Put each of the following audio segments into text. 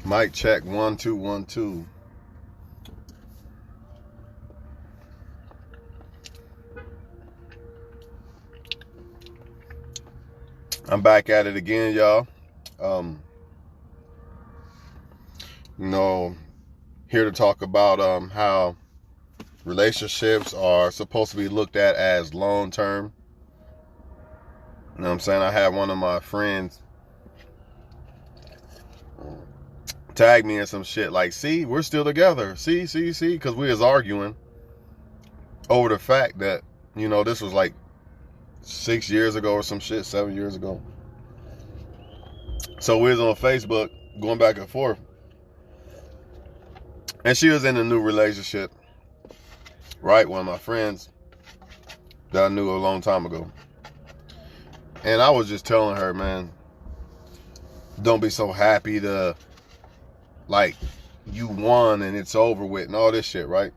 Mic check 1 2 1 2. I'm back at it again, y'all. Here to talk about how relationships are supposed to be looked at as long term. You know what I'm saying? I had one of my friends tag me in some shit like, see, we're still together. See, because we was arguing over the fact that, this was like 6 years ago or some shit, 7 years ago. So we was on Facebook going back and forth. And she was in a new relationship, right? One of my friends that I knew a long time ago. And I was just telling her, man, don't be so happy to, like, you won and it's over with and all this shit, right?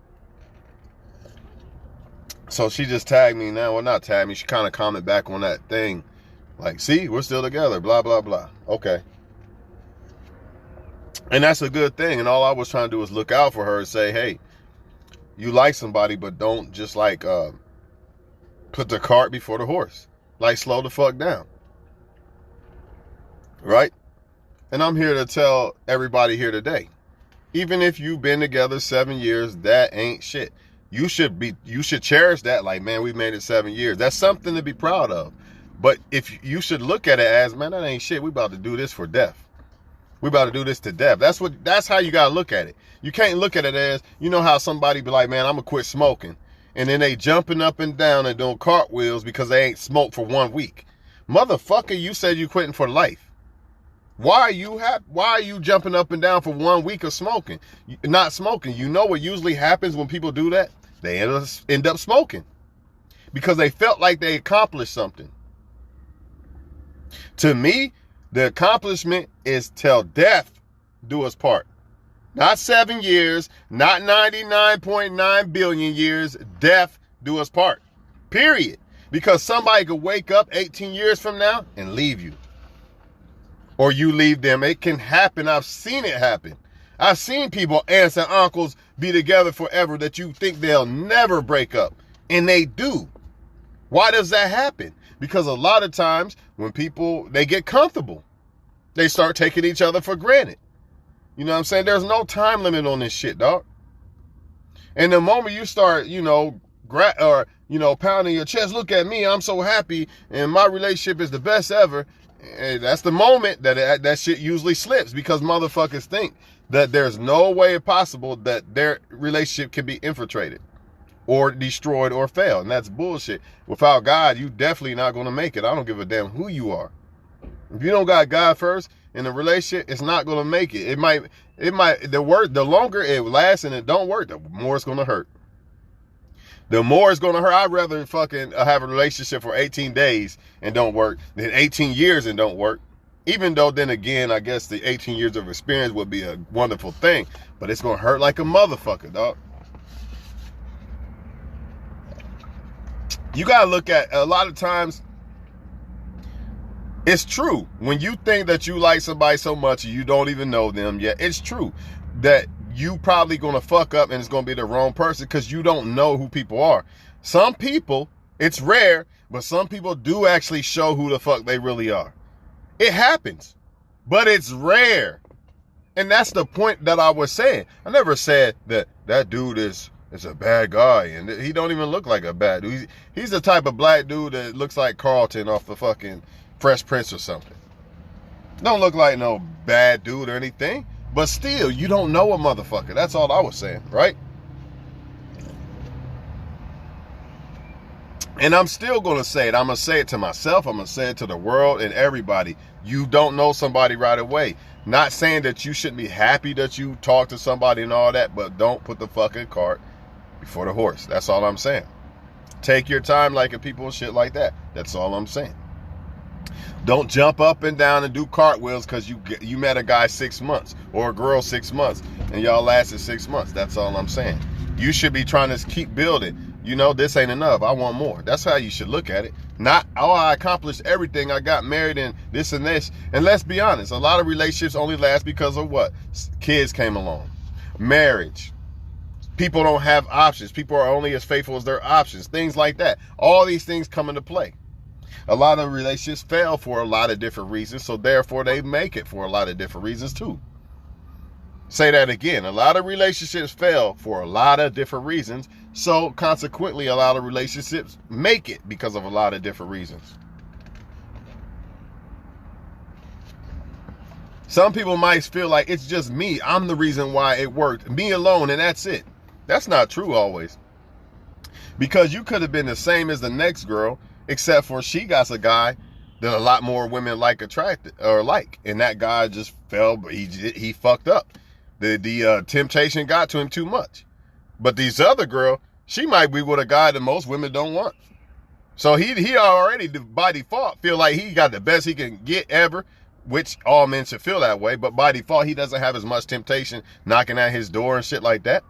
So she just tagged me now. Well, not tagged me. She kind of commented back on that thing. Like, see, we're still together, blah, blah, blah. Okay. And that's a good thing. And all I was trying to do was look out for her and say, hey, you like somebody, but don't just like put the cart before the horse. Like, slow the fuck down. Right? And I'm here to tell everybody here today, even if you've been together 7 years, that ain't shit. You should cherish that. Like, man, we made it 7 years. That's something to be proud of. But if you should look at it as, man, that ain't shit. We about to do this for death. We about to do this to death. That's how you gotta look at it. You can't look at it as, how somebody be like, man, I'm gonna quit smoking. And then they jumping up and down and doing cartwheels because they ain't smoked for 1 week. Motherfucker, you said you quitting for life. Why are you jumping up and down for 1 week of smoking? Not smoking. You know what usually happens when people do that? They end up smoking. Because they felt like they accomplished something. To me, the accomplishment is till death do us part. Not 7 years, not 99.9 billion years, death do us part. Period. Because somebody could wake up 18 years from now and leave you. Or you leave them. It can happen. I've seen it happen. I've seen people, aunts and uncles, be together forever that you think they'll never break up. And they do. Why does that happen? Because a lot of times when people, they get comfortable, they start taking each other for granted. You know what I'm saying? There's no time limit on this shit, dog. And the moment you start, pounding your chest, look at me, I'm so happy, and my relationship is the best ever. And that's the moment that shit usually slips, because motherfuckers think that there's no way possible that their relationship can be infiltrated or destroyed or fail. And that's bullshit. Without God, you definitely not going to make it. I don't give a damn who you are. If you don't got God first in a relationship, it's not going to make it. The longer it lasts and it don't work, the more it's going to hurt. The more it's going to hurt. I'd rather fucking have a relationship for 18 days and don't work than 18 years and don't work. Even though then again, I guess the 18 years of experience would be a wonderful thing, but it's going to hurt like a motherfucker, dog. You got to look at, a lot of times, it's true. When you think that you like somebody so much and you don't even know them yet, it's true that you probably going to fuck up and it's going to be the wrong person because you don't know who people are. Some people, it's rare, but some people do actually show who the fuck they really are. It happens, but it's rare. And that's the point that I was saying. I never said that dude is a bad guy and he don't even look like a bad dude. He's the type of black dude that looks like Carlton off the fucking Fresh Prince or something. Don't look like no bad dude or anything, but still, you don't know a motherfucker. That's all I was saying, right? And I'm still going to say it. I'm going to say it to myself. I'm going to say it to the world and everybody. You don't know somebody right away. Not saying that you shouldn't be happy that you talk to somebody and all that, but don't put the fucking cart before the horse. That's all I'm saying. Take your time liking people and shit like that. That's all I'm saying. Don't jump up and down and do cartwheels because you met a guy 6 months or a girl 6 months and y'all lasted 6 months. That's all I'm saying. You should be trying to keep building. You know, this ain't enough. I want more. That's how you should look at it. Not, oh, I accomplished everything. I got married and this and this. And let's be honest, a lot of relationships only last because of what? Kids came along. Marriage. People don't have options. People are only as faithful as their options. Things like that. All these things come into play. A lot of relationships fail for a lot of different reasons, so therefore they make it for a lot of different reasons too. Say that again. A lot of relationships fail for a lot of different reasons, so consequently a lot of relationships make it because of a lot of different reasons. Some people might feel like it's just me. I'm the reason why it worked. Me alone, and that's it. That's not true always. Because you could have been the same as the next girl, except for she got a guy that a lot more women attracted or like. And that guy just fell, he fucked up. The temptation got to him too much. But this other girl, she might be with a guy that most women don't want. So he already, by default, feel like he got the best he can get ever, which all men should feel that way. But by default, he doesn't have as much temptation knocking at his door and shit like that.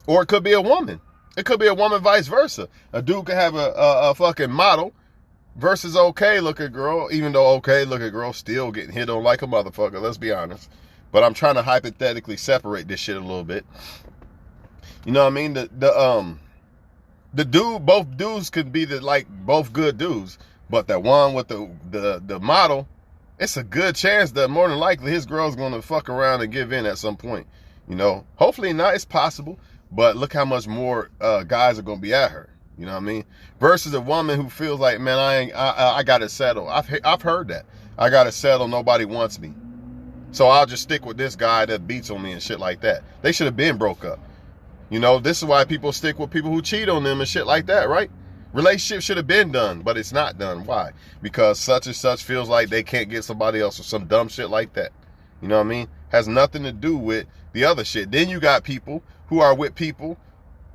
Or it could be a woman. It could be a woman vice versa. A dude could have a fucking model versus okay looking girl, even though okay looking girl still getting hit on like a motherfucker, let's be honest. But I'm trying to hypothetically separate this shit a little bit. You know what I mean? The dude, both dudes could be both good dudes, but that one with the model, it's a good chance that more than likely his girl's gonna fuck around and give in at some point. You know, hopefully not, it's possible, but look how much more guys are gonna be at her. You know what I mean? Versus a woman who feels like, man, I gotta settle. I've heard that. I gotta settle, nobody wants me. So I'll just stick with this guy that beats on me and shit like that. They should have been broke up. You know, this is why people stick with people who cheat on them and shit like that, right? Relationship should have been done, but it's not done. Why? Because such and such feels like they can't get somebody else or some dumb shit like that. You know what I mean? Has nothing to do with the other shit. Then you got people who are with people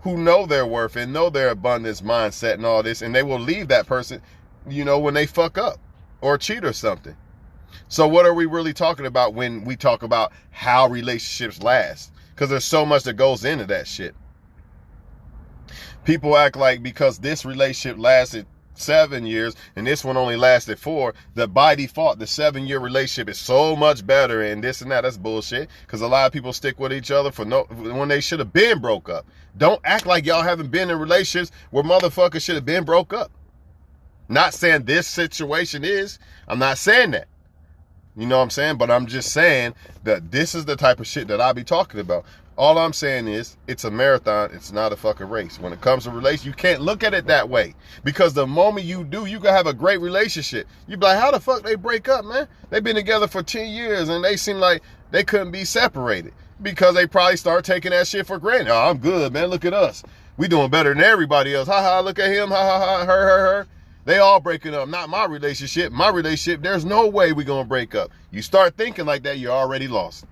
who know their worth and know their abundance mindset and all this, and they will leave that person, you know, when they fuck up or cheat or something. So what are we really talking about when we talk about how relationships last? Because there's so much that goes into that shit. People act like because this relationship lasted 7 years and this one only lasted 4, that by default the 7-year relationship is so much better and this and that. That's bullshit. Because a lot of people stick with each other when they should have been broke up. Don't act like y'all haven't been in relationships where motherfuckers should have been broke up. Not saying this situation is. I'm not saying that. You know what I'm saying? But I'm just saying that this is the type of shit that I be talking about. All I'm saying is it's a marathon. It's not a fucking race. When it comes to relations, you can't look at it that way. Because the moment you do, you can have a great relationship. You be like, how the fuck they break up, man? They've been together for 10 years and they seem like they couldn't be separated. Because they probably start taking that shit for granted. Oh, I'm good, man. Look at us. We doing better than everybody else. Ha ha, look at him. Ha ha ha, her. They all breaking up. Not my relationship. My relationship, there's no way we gonna break up. You start thinking like that, you're already lost.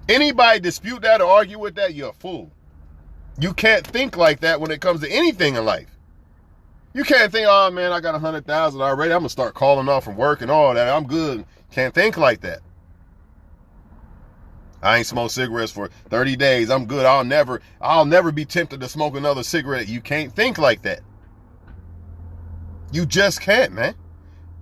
Anybody dispute that or argue with that, you're a fool. You can't think like that when it comes to anything in life. You can't think, oh man, I got 100,000 already. I'm gonna start calling off from work and all that. I'm good. Can't think like that. I ain't smoked cigarettes for 30 days. I'm good. I'll never be tempted to smoke another cigarette. You can't think like that. You just can't, man.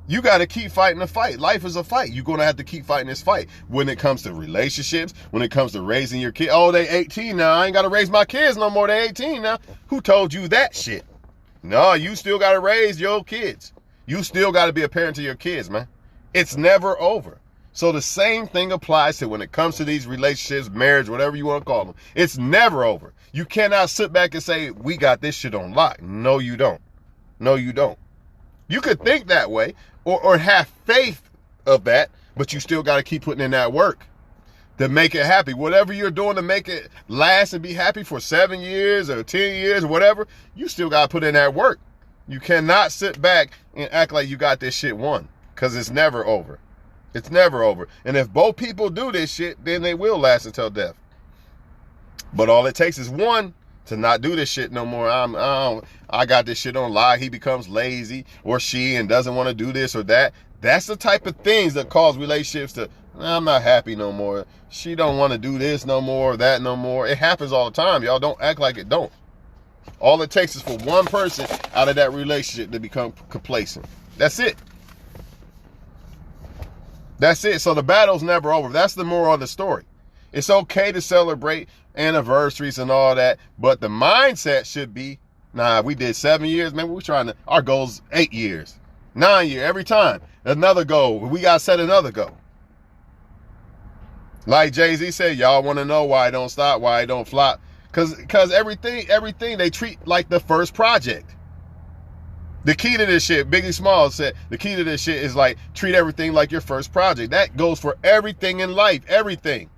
You got to keep fighting the fight. Life is a fight. You're going to have to keep fighting this fight. When it comes to relationships, when it comes to raising your kid. Oh, they 18 now. I ain't got to raise my kids no more. They 18 now. Who told you that shit? No, you still got to raise your kids. You still got to be a parent to your kids, man. It's never over. So the same thing applies to when it comes to these relationships, marriage, whatever you want to call them. It's never over. You cannot sit back and say, we got this shit on lock. No, you don't. No, you don't. You could think that way or have faith of that, but you still got to keep putting in that work to make it happy. Whatever you're doing to make it last and be happy for 7 years or 10 years or whatever, you still got to put in that work. You cannot sit back and act like you got this shit won, because it's never over. It's never over. And if both people do this shit, then they will last until death. But all it takes is one to not do this shit no more. I got this shit on lock. He becomes lazy, or she, and doesn't want to do this or that. That's the type of things that cause relationships to, I'm not happy no more. She don't want to do this no more, that no more. It happens all the time. Y'all don't act like it don't. All it takes is for one person out of that relationship to become complacent. That's it. That's it. So the battle's never over. That's the moral of the story. It's okay to celebrate anniversaries and all that, but the mindset should be, nah, we did 7 years, man. We're trying to, our goal's 8 years, 9 years, every time. Another goal. We got to set another goal. Like Jay-Z said, y'all want to know why I don't stop, why I don't flop. Because everything they treat like the first project. The key to this shit, Biggie Smalls said, the key to this shit is like, treat everything like your first project. That goes for everything in life, everything.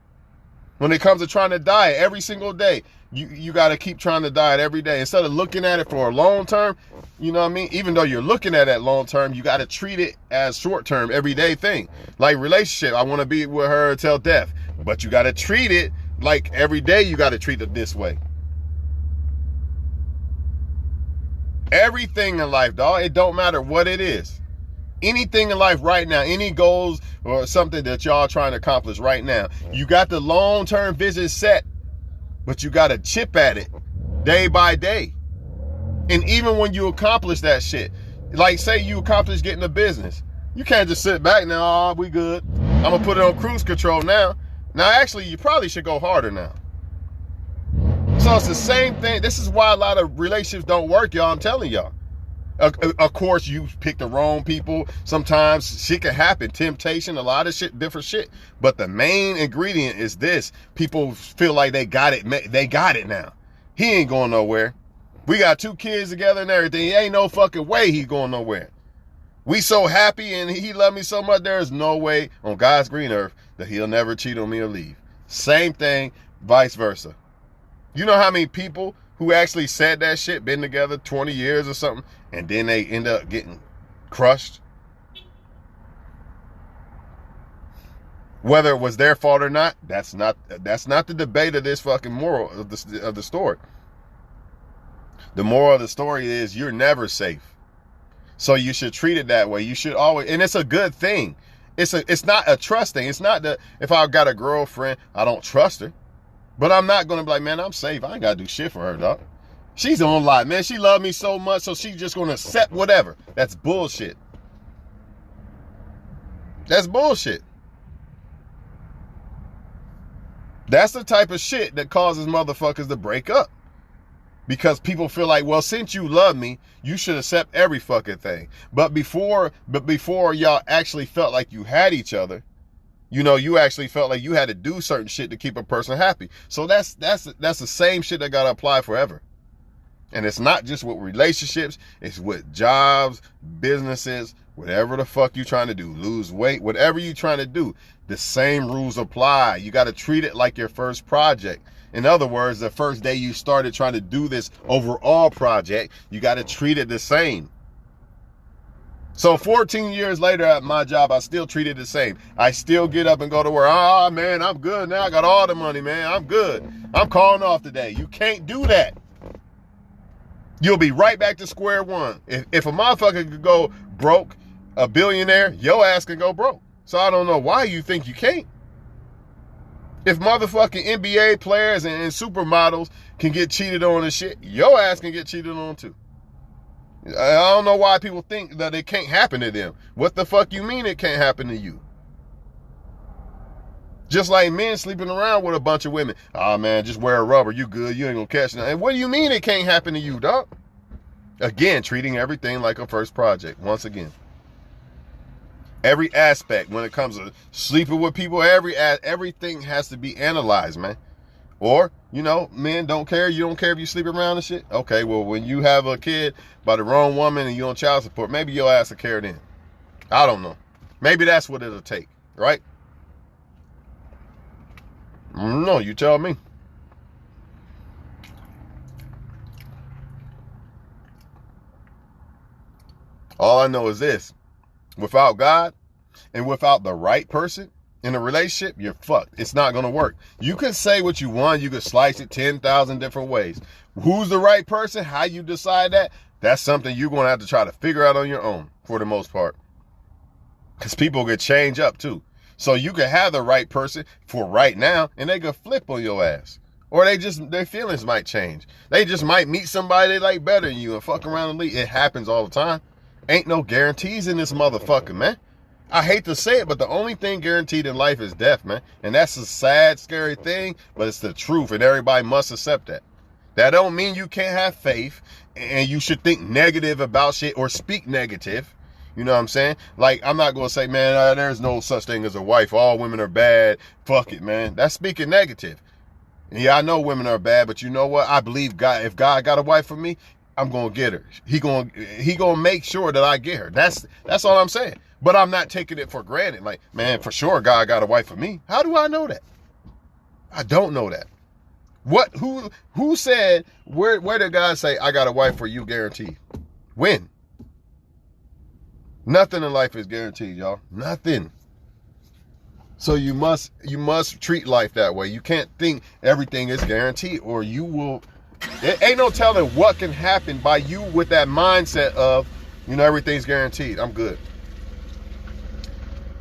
When it comes to trying to diet every single day, you got to keep trying to diet every day. Instead of looking at it for a long term, you know what I mean? Even though you're looking at it long term, you got to treat it as short term, everyday thing. Like relationship, I want to be with her till death. But you got to treat it like every day you got to treat it this way. Everything in life, dog, it don't matter what it is. Anything in life right now, any goals or something that y'all trying to accomplish right now, you got the long-term vision set, but you got to chip at it day by day. And even when you accomplish that shit, like say you accomplish getting a business, you can't just sit back now, oh, we good. I'm going to put it on cruise control now. Now, actually, you probably should go harder now. So it's the same thing. This is why a lot of relationships don't work, y'all. I'm telling y'all. Of course, you pick the wrong people. Sometimes shit can happen. Temptation, a lot of shit, different shit. But the main ingredient is this. People feel like they got it. They got it now. He ain't going nowhere. We got 2 kids together and everything. Ain't no fucking way he's going nowhere. We so happy and he loved me so much. There's no way on God's green earth that he'll never cheat on me or leave. Same thing, vice versa. You know how many people who actually said that shit, been together 20 years or something, and then they end up getting crushed? Whether it was their fault or not, that's not the debate of this fucking moral of the story. The moral of the story is you're never safe. So you should treat it that way. You should always, and it's a good thing. It's not a trust thing. It's not that if I've got a girlfriend, I don't trust her. But I'm not going to be like, man, I'm safe. I ain't got to do shit for her, dog. She's on lie, man. She loved me so much, so she's just going to accept whatever. That's bullshit. That's bullshit. That's the type of shit that causes motherfuckers to break up. Because people feel like, well, since you love me, you should accept every fucking thing. But before y'all actually felt like you had each other, you know, you actually felt like you had to do certain shit to keep a person happy. So that's the same shit that gotta apply forever. And it's not just with relationships, it's with jobs, businesses, whatever the fuck you trying to do, lose weight, whatever you trying to do, the same rules apply. You gotta treat it like your first project. In other words, the first day you started trying to do this overall project, you gotta treat it the same. So 14 years later at my job, I still treat it the same. I still get up and go to work. Ah, man, I'm good now. I got all the money, man. I'm good. I'm calling off today. You can't do that. You'll be right back to square one. If a motherfucker could go broke, a billionaire, your ass can go broke. So I don't know why you think you can't. If motherfucking NBA players and supermodels can get cheated on and shit, your ass can get cheated on too. I don't know why people think that it can't happen to them. What the fuck you mean it can't happen to you? Just like men sleeping around with a bunch of women. Oh man, just wear a rubber. You good. You ain't gonna catch nothing. And what do you mean it can't happen to you, dog? Again, treating everything like a first project. Once again. Every aspect when it comes to sleeping with people, everything has to be analyzed, man. Or, you know, men don't care. You don't care if you sleep around and shit. Okay, well, when you have a kid by the wrong woman and you on child support, maybe your ass will care then. I don't know. Maybe that's what it'll take, right? No, you tell me. All I know is this. Without God and without the right person in a relationship, you're fucked. It's not going to work. You can say what you want. You can slice it 10,000 different ways. Who's the right person? How you decide that? That's something you're going to have to try to figure out on your own for the most part. Because people could change up too. So you can have the right person for right now and they could flip on your ass. Or their feelings might change. They just might meet somebody they like better than you and fuck around and leave. It happens all the time. Ain't no guarantees in this motherfucker, man. I hate to say it, but the only thing guaranteed in life is death, man. And that's a sad, scary thing, but it's the truth, and everybody must accept that. That don't mean you can't have faith and you should think negative about shit or speak negative. You know what I'm saying? Like, I'm not going to say, man, there's no such thing as a wife. All women are bad. Fuck it, man. That's speaking negative. Yeah, I know women are bad, but you know what? I believe God. If God got a wife for me, I'm going to get her. He going to make sure that I get her. That's all I'm saying. But I'm not taking it for granted. Like, man, for sure God got a wife for me. How do I know that? I don't know that. What? Who said, where did God say, I got a wife for you guaranteed? When? Nothing in life is guaranteed, y'all. Nothing. So you must treat life that way. You can't think everything is guaranteed, or you will. It ain't no telling what can happen by you with that mindset of, everything's guaranteed. I'm good.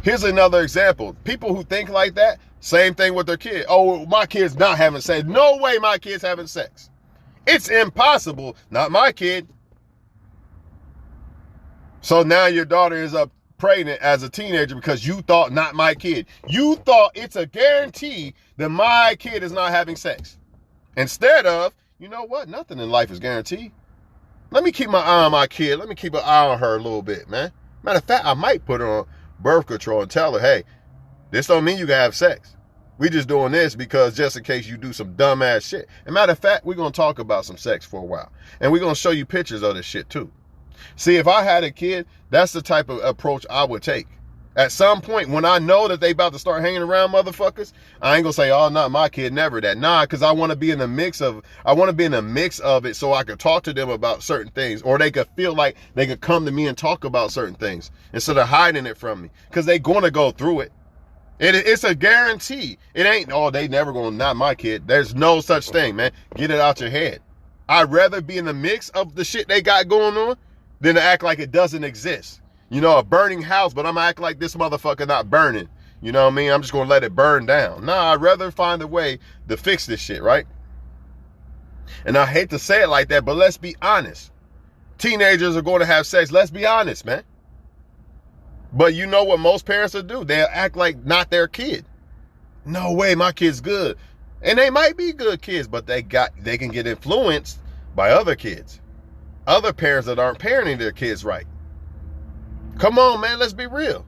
Here's another example. People who think like that, same thing with their kid. Oh, my kid's not having sex. No way my kid's having sex. It's impossible. Not my kid. So now your daughter is up pregnant as a teenager because you thought, not my kid. You thought it's a guarantee that my kid is not having sex. Instead of, you know what? Nothing in life is guaranteed. Let me keep my eye on my kid. Let me keep an eye on her a little bit, man. Matter of fact, I might put her on birth control and tell her, hey, this don't mean you can have sex. We just doing this because just in case you do some dumbass shit. And matter of fact, we're going to talk about some sex for a while. And we're going to show you pictures of this shit too. See, if I had a kid, that's the type of approach I would take. At some point, when I know that they about to start hanging around motherfuckers, I ain't gonna say, oh, not my kid, never that. Nah, because I want to be in the mix of it so I could talk to them about certain things, or they could feel like they could come to me and talk about certain things instead of hiding it from me, because they gonna go through it. It's a guarantee. It ain't, oh, they never gonna, not my kid. There's no such thing, man. Get it out your head. I'd rather be in the mix of the shit they got going on than to act like it doesn't exist. A burning house, but I'm gonna act like this motherfucker not burning. You know what I mean? I'm just gonna let it burn down. Nah, I'd rather find a way to fix this shit, right? And I hate to say it like that, but let's be honest. Teenagers are going to have sex. Let's be honest, man. But you know what most parents will do? They'll act like not their kid. No way, my kid's good. And they might be good kids, but they can get influenced by other kids. Other parents that aren't parenting their kids right. Come on, man, let's be real.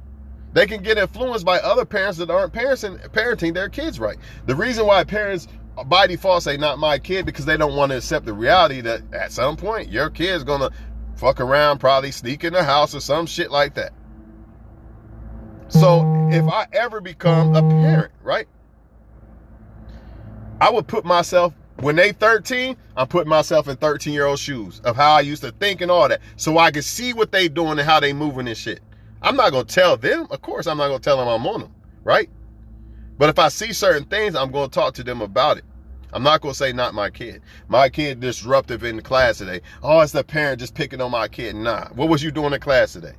They can get influenced by other parents that aren't parenting their kids right. The reason why parents by default say not my kid, because they don't want to accept the reality that at some point your kid's gonna fuck around, probably sneak in the house or some shit like that. So if I ever become a parent, right, I would put myself, when they 13, I'm putting myself in 13-year-old shoes of how I used to think and all that, so I can see what they doing and how they moving and shit. I'm not going to tell them. Of course, I'm not going to tell them I'm on them, right? But if I see certain things, I'm going to talk to them about it. I'm not going to say not my kid. My kid disruptive in the class today. Oh, it's the parent just picking on my kid. Nah. What was you doing in class today?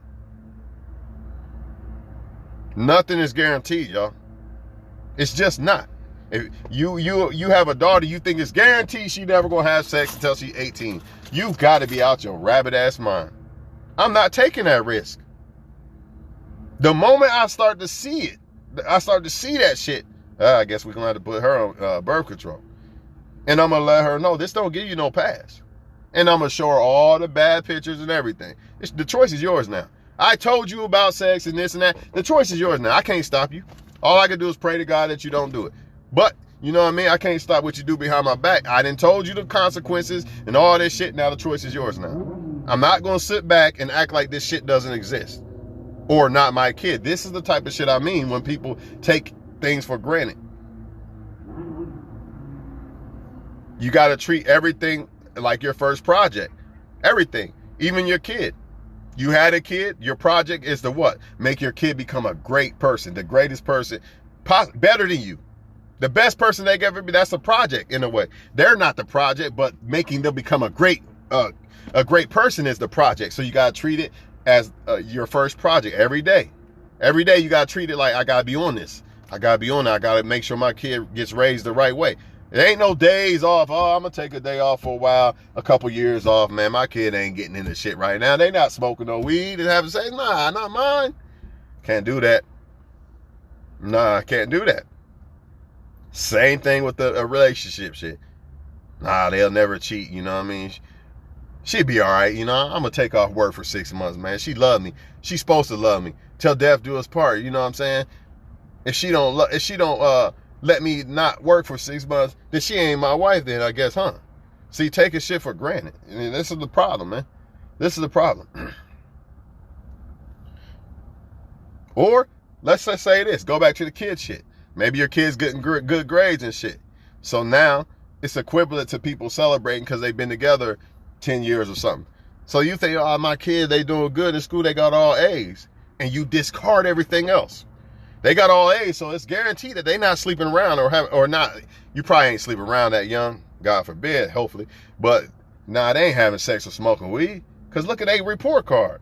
Nothing is guaranteed, y'all. It's just not. If you have a daughter, you think it's guaranteed she never gonna have sex until she's 18. You've got to be out your rabbit ass mind. I'm not taking that risk. The moment I start to see that shit, I guess we're gonna have to put her on birth control. And I'm gonna let her know this don't give you no pass. And I'm gonna show her all the bad pictures and everything. The choice is yours now. I told you about sex and this and that. The choice is yours now. I can't stop you. All I can do is pray to God that you don't do it. But, you know what I mean? I can't stop what you do behind my back. I done told you the consequences and all this shit. Now the choice is yours now. I'm not going to sit back and act like this shit doesn't exist. Or not my kid. This is the type of shit I mean when people take things for granted. You got to treat everything like your first project. Everything. Even your kid. You had a kid, your project is to what? Make your kid become a great person, the greatest person, better than you. The best person they can ever be. That's a project in a way. They're not the project, but making them become a great person is the project. So you got to treat it as your first project every day. Every day you got to treat it like, I got to be on this. I got to be on it. I got to make sure my kid gets raised the right way. It ain't no days off. Oh, I'm going to take a day off for a while, a couple years off, man. My kid ain't getting into shit right now. They not smoking no weed and having sex. Nah, not mine. Can't do that. Nah, I can't do that. Same thing with a relationship shit. Nah, they'll never cheat, you know what I mean? She'd be all right, you know. I'm going to take off work for 6 months, man. She love me. She's supposed to love me. Till death do us part, you know what I'm saying? If she don't let me not work for 6 months, then she ain't my wife then, I guess, huh? See, taking shit for granted. I mean, this is the problem, man. This is the problem. Or, let's just say this. Go back to the kid shit. Maybe your kid's getting good grades and shit. So now, it's equivalent to people celebrating because they've been together 10 years or something. So you think, oh, my kid, they doing good in school. They got all A's. And you discard everything else. They got all A's, so it's guaranteed that they not sleeping around or not. You probably ain't sleeping around that young, God forbid, hopefully. But nah, they ain't having sex or smoking weed. Because look at their report card.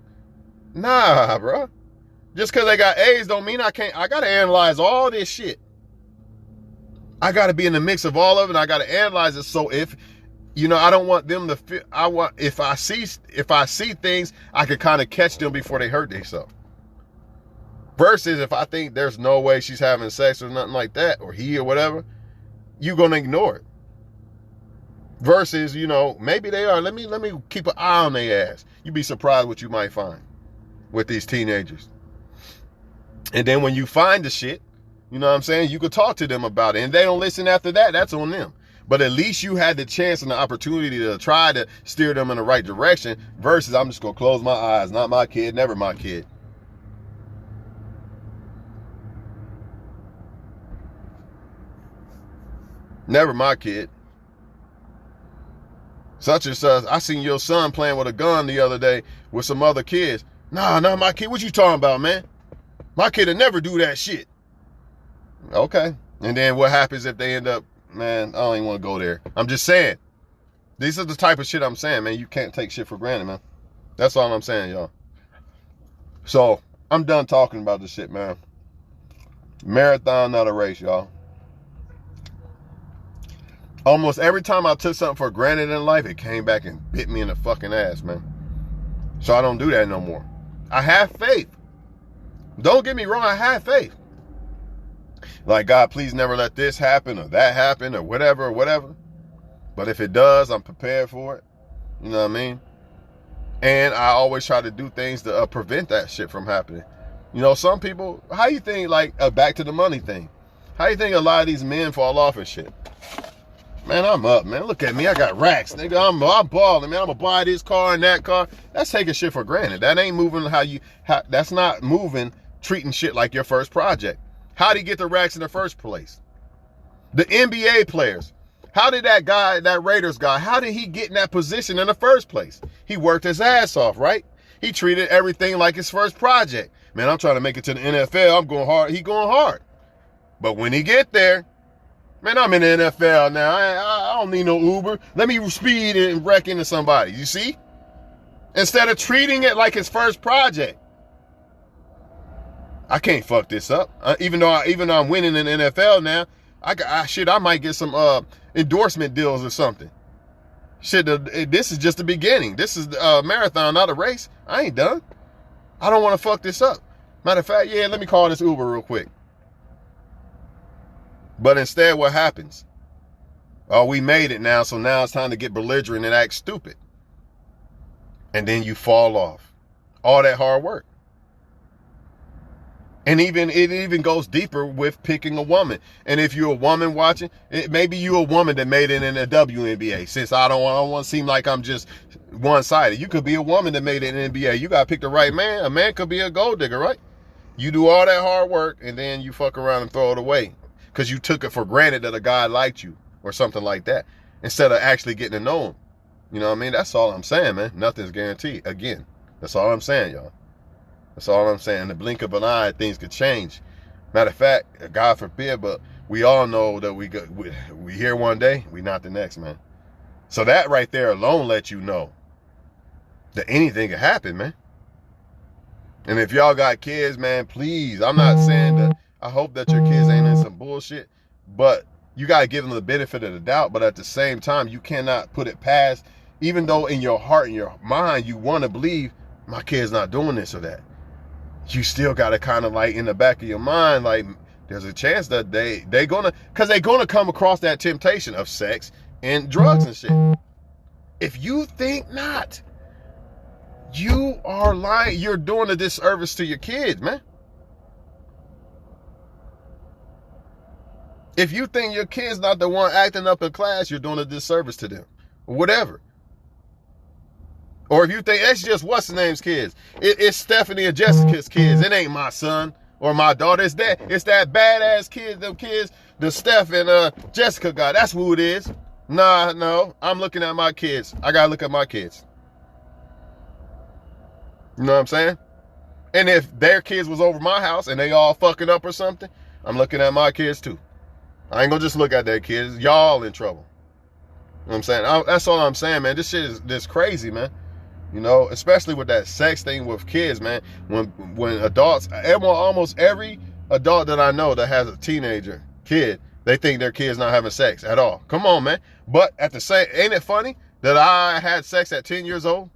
Nah, bro. Just because they got A's don't mean I can't. I got to analyze all this shit. I got to be in the mix of all of it. I got to analyze it. So if, you know, I don't want them to, if I see things, I could kind of catch them before they hurt themselves. Versus if I think there's no way she's having sex or nothing like that, or he or whatever, you're going to ignore it. Versus, you know, maybe they are. Let me keep an eye on their ass. You'd be surprised what you might find with these teenagers. And then when you find the shit, you know what I'm saying, you could talk to them about it. And they don't listen after that, that's on them. But at least you had the chance and the opportunity to try to steer them in the right direction versus I'm just going to close my eyes. Not my kid, never my kid. Never my kid. Such and such. I seen your son playing with a gun the other day with some other kids. Nah, not my kid. What you talking about, man? My kid would never do that shit. Okay. And then what happens if they end up, man, I don't even want to go there. I'm just saying. These are the type of shit I'm saying, man. You can't take shit for granted, man. That's all I'm saying, y'all. So, I'm done talking about this shit, man. Marathon, not a race, y'all. Almost every time I took something for granted in life, it came back and bit me in the fucking ass, man. So I don't do that no more. I have faith. Don't get me wrong, I have faith. Like, God, please never let this happen or that happen or whatever. But if it does, I'm prepared for it. You know what I mean? And I always try to do things to prevent that shit from happening. You know, some people, how you think, like, back to the money thing, how you think a lot of these men fall off and shit? Man, I'm up, man. Look at me. I got racks, nigga. I'm balling, man. I'm gonna buy this car and that car. That's taking shit for granted. That ain't moving that's not moving, treating shit like your first project. How did he get the racks in the first place? The NBA players. How did that Raiders guy, how did he get in that position in the first place? He worked his ass off, right? He treated everything like his first project. Man, I'm trying to make it to the NFL. I'm going hard. He going hard. But when he get there, man, I'm in the NFL now. I don't need no Uber. Let me speed and wreck into somebody. You see? Instead of treating it like his first project. I can't fuck this up. Even though I'm winning in the NFL now, I might get some endorsement deals or something. Shit, this is just the beginning. This is a marathon, not a race. I ain't done. I don't want to fuck this up. Matter of fact, yeah, let me call this Uber real quick. But instead, what happens? Oh, we made it now, so now it's time to get belligerent and act stupid. And then you fall off. All that hard work. And it even goes deeper with picking a woman. And if you're a woman watching, maybe you're a woman that made it in the WNBA. Since I don't want to seem like I'm just one-sided. You could be a woman that made it in the NBA. You got to pick the right man. A man could be a gold digger, right? You do all that hard work, and then you fuck around and throw it away. Because you took it for granted that a guy liked you or something like that instead of actually getting to know him. You know what I mean? That's all I'm saying, man. Nothing's guaranteed. Again, that's all I'm saying, y'all. That's all I'm saying. In the blink of an eye, things could change. Matter of fact, God forbid, but we all know that we here one day, we not the next, man. So that right there alone lets you know that anything can happen, man. And if y'all got kids, man, please, I'm not saying that, I hope that your kids ain't in some bullshit, but you got to give them the benefit of the doubt, but at the same time, you cannot put it past, even though in your heart and your mind, you want to believe my kid's not doing this or that. You still got to kind of like in the back of your mind, like there's a chance that they're gonna come across that temptation of sex and drugs and shit. If you think not, you are lying. You're doing a disservice to your kids, man. If you think your kid's not the one acting up in class, you're doing a disservice to them. Whatever. Or if you think it's just what's the name's kids, it's Stephanie and Jessica's kids. It ain't my son or my daughter. It's that badass kid, them kids, the Steph and Jessica guy. That's who it is. Nah, no, I'm looking at my kids. I gotta look at my kids. You know what I'm saying? And if their kids was over my house and they all fucking up or something, I'm looking at my kids too. I ain't gonna just look at their kids. Y'all in trouble. You know what I'm saying? That's all I'm saying, man. This shit is this crazy, man. You know, especially with that sex thing with kids, man. When adults, almost every adult that I know that has a teenager kid, they think their kid's not having sex at all. Come on, man. But at the same, ain't it funny that I had sex at 10 years old?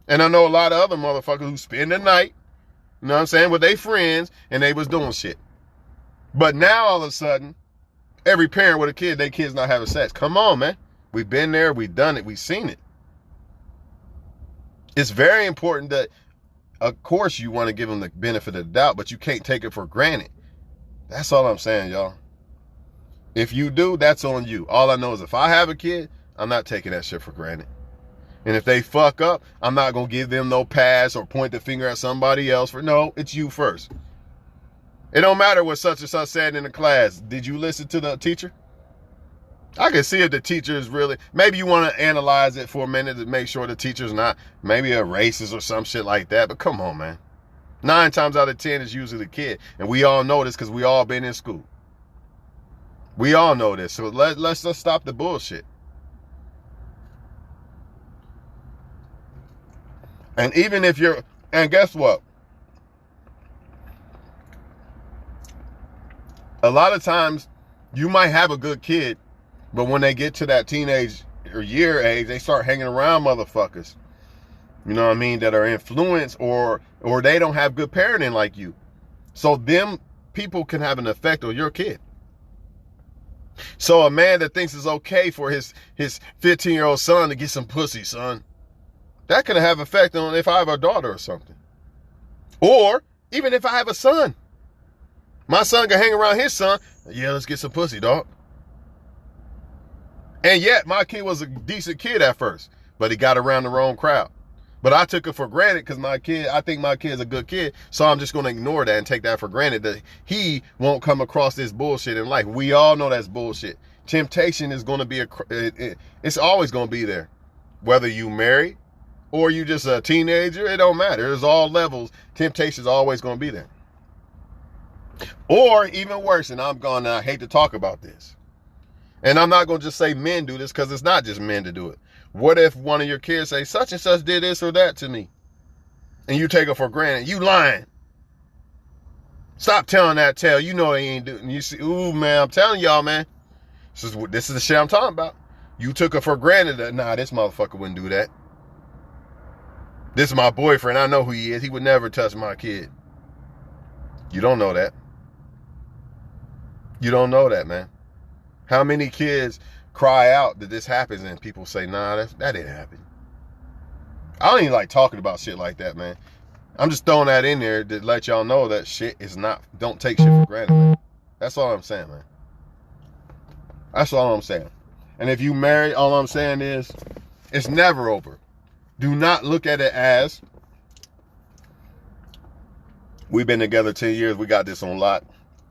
And I know a lot of other motherfuckers who spend the night, you know what I'm saying, with their friends, and they was doing shit. But now all of a sudden, every parent with a kid, their kid's not having sex. Come on, man. We've been there, we've done it, we've seen it. It's very important that, of course, you want to give them the benefit of the doubt, but you can't take it for granted. That's all I'm saying, y'all. If you do, that's on you. All I know is if I have a kid, I'm not taking that shit for granted. And if they fuck up, I'm not going to give them no pass or point the finger at somebody else no, it's you first. It don't matter what such and such said in the class. Did you listen to the teacher? I can see if the teacher is really, maybe you want to analyze it for a minute to make sure the teacher's not maybe a racist or some shit like that. But come on, man. 9 times out of 10 is usually the kid. And we all know this because we all been in school. We all know this. So let's stop the bullshit. And even if you're, and guess what? A lot of times you might have a good kid, but when they get to that teenage or year age, they start hanging around motherfuckers, you know what I mean, that are influenced or they don't have good parenting like you. So them people can have an effect on your kid. So a man that thinks it's okay for his 15-year-old son to get some pussy, son, that could have effect on if I have a daughter or something. Or even if I have a son. My son can hang around his son. Yeah, let's get some pussy, dog. And yet, my kid was a decent kid at first, but he got around the wrong crowd. But I took it for granted because I think my kid's a good kid, so I'm just going to ignore that and take that for granted that he won't come across this bullshit in life. We all know that's bullshit. Temptation is going to be it's always going to be there. Whether you married or you just a teenager, it don't matter. There's all levels. Temptation is always going to be there. Or even worse, and I hate to talk about this. And I'm not going to just say men do this because it's not just men to do it. What if one of your kids say, such and such did this or that to me? And you take it for granted. You lying. Stop telling that tale. You know they ain't doing. You see, ooh, man, I'm telling y'all, man. This is the shit I'm talking about. You took it for granted that, nah, this motherfucker wouldn't do that. This is my boyfriend. I know who he is. He would never touch my kid. You don't know that. You don't know that, man. How many kids cry out that this happens and people say, nah, that didn't happen. I don't even like talking about shit like that, man. I'm just throwing that in there to let y'all know that shit is not, don't take shit for granted, man. That's all I'm saying, man. That's all I'm saying. And if you marry, all I'm saying is, it's never over. Do not look at it as, we've been together 10 years, we got this on lock.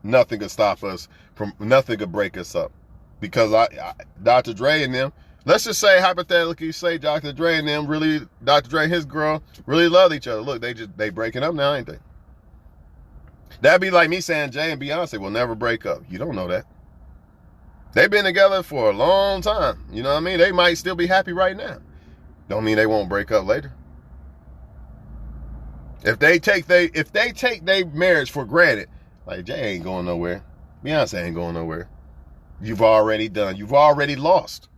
Nothing could stop us from, nothing could break us up. Because Dr. Dre and them, let's just say, hypothetically say Dr. Dre and them really, Dr. Dre and his girl really love each other. Look, they breaking up now, ain't they? That'd be like me saying Jay and Beyonce will never break up. You don't know that. They've been together for a long time. You know what I mean? They might still be happy right now. Don't mean they won't break up later. If they take their marriage for granted, like Jay ain't going nowhere, Beyonce ain't going nowhere. you've already done. You've already lost.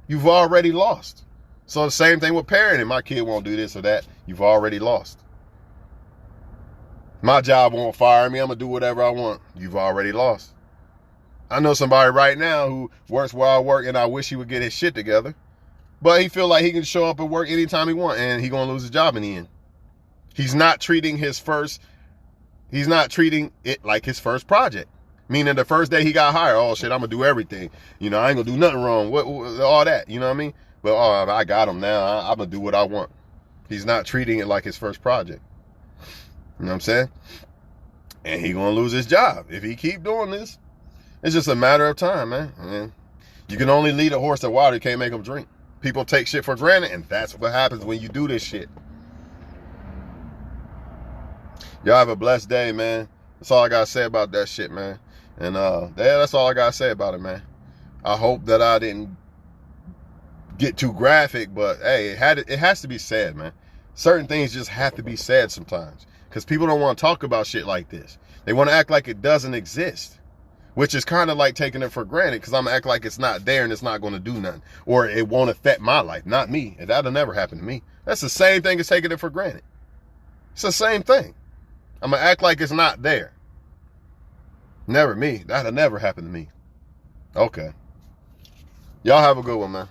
You've already lost. So the same thing with parenting. My kid won't do this or that. You've already lost. My job won't fire me. I'm going to do whatever I want. You've already lost. I know somebody right now who works where I work, and I wish he would get his shit together. But he feel like he can show up at work anytime he want, and he going to lose his job in the end. He's not treating it like his first project. Meaning the first day he got hired, oh shit, I'm going to do everything. You know, I ain't going to do nothing wrong. What, all that, you know what I mean? But oh, I got him now. I'm going to do what I want. He's not treating it like his first project. You know what I'm saying? And he going to lose his job. If he keep doing this, it's just a matter of time, man. You can only lead a horse to water. You can't make him drink. People take shit for granted, and that's what happens when you do this shit. Y'all have a blessed day, man. That's all I got to say about that shit, man. And that's all I got to say about it, man. I hope that I didn't get too graphic, but hey, it has to be said, man. Certain things just have to be said sometimes, because people don't want to talk about shit like this. They want to act like it doesn't exist, which is kind of like taking it for granted, because I'm going to act like it's not there and it's not going to do nothing, or it won't affect my life, not me. And that'll never happen to me. That's the same thing as taking it for granted. It's the same thing. I'm going to act like it's not there. Never me. That'll never happen to me. Okay. Y'all have a good one, man.